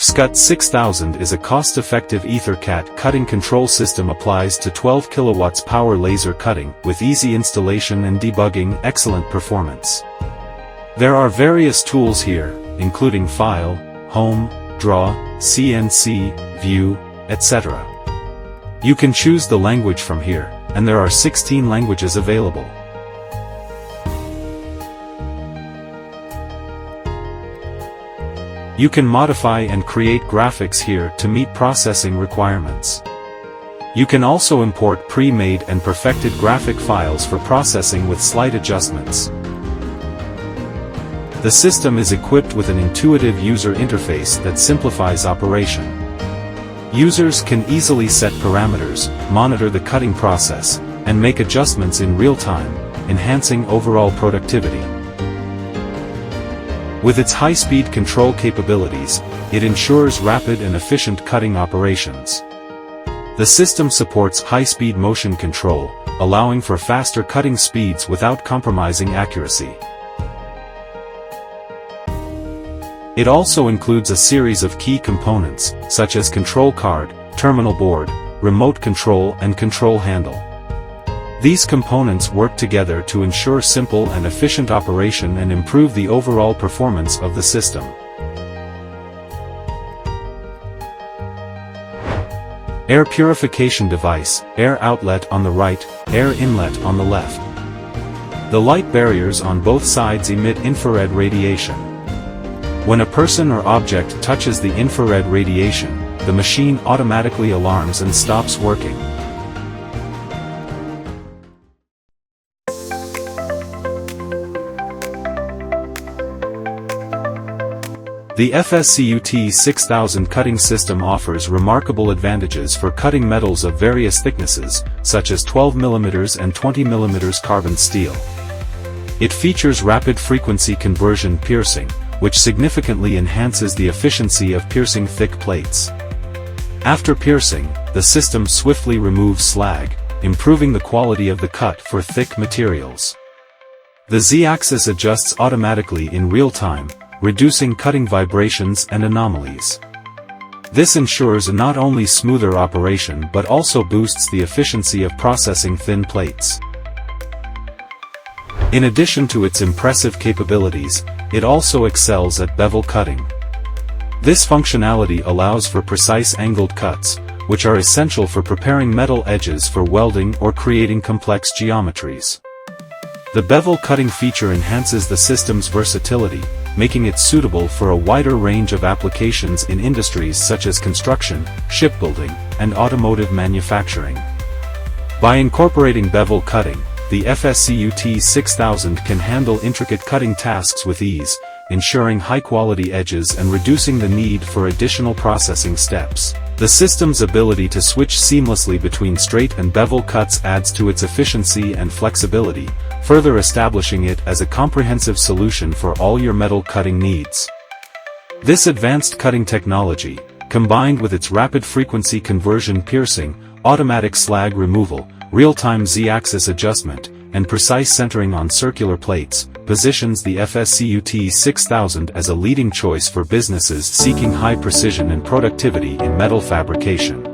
FSCUT6000 is a cost-effective EtherCAT cutting control system applies to 12 kW power laser cutting with easy installation and debugging, excellent performance. There are various tools here, including File, Home, Draw, CNC, View, etc. You can choose the language from here, and there are 16 languages available. You can modify and create graphics here to meet processing requirements. You can also import pre-made and perfected graphic files for processing with slight adjustments. The system is equipped with an intuitive user interface that simplifies operation. Users can easily set parameters, monitor the cutting process, and make adjustments in real time, enhancing overall productivity. With its high-speed control capabilities, it ensures rapid and efficient cutting operations. The system supports high-speed motion control, allowing for faster cutting speeds without compromising accuracy. It also includes a series of key components, such as control card, terminal board, remote control and control handle. These components work together to ensure simple and efficient operation and improve the overall performance of the system. Air purification device, air outlet on the right, air inlet on the left. The light barriers on both sides emit infrared radiation. When a person or object touches the infrared radiation, the machine automatically alarms and stops working. The FSCUT6000 cutting system offers remarkable advantages for cutting metals of various thicknesses, such as 12 mm and 20 mm carbon steel. It features rapid frequency conversion piercing, which significantly enhances the efficiency of piercing thick plates. After piercing, the system swiftly removes slag, improving the quality of the cut for thick materials. The Z-axis adjusts automatically in real time, reducing cutting vibrations and anomalies. This ensures not only smoother operation but also boosts the efficiency of processing thin plates. In addition to its impressive capabilities, it also excels at bevel cutting. This functionality allows for precise angled cuts, which are essential for preparing metal edges for welding or creating complex geometries. The bevel cutting feature enhances the system's versatility, making it suitable for a wider range of applications in industries such as construction, shipbuilding, and automotive manufacturing. By incorporating bevel cutting, the FSCUT6000 can handle intricate cutting tasks with ease, ensuring high-quality edges and reducing the need for additional processing steps. The system's ability to switch seamlessly between straight and bevel cuts adds to its efficiency and flexibility, further establishing it as a comprehensive solution for all your metal cutting needs. This advanced cutting technology, combined with its rapid frequency conversion piercing, automatic slag removal, real-time Z-axis adjustment, and precise centering on circular plates, positions the FSCUT6000 as a leading choice for businesses seeking high precision and productivity in metal fabrication.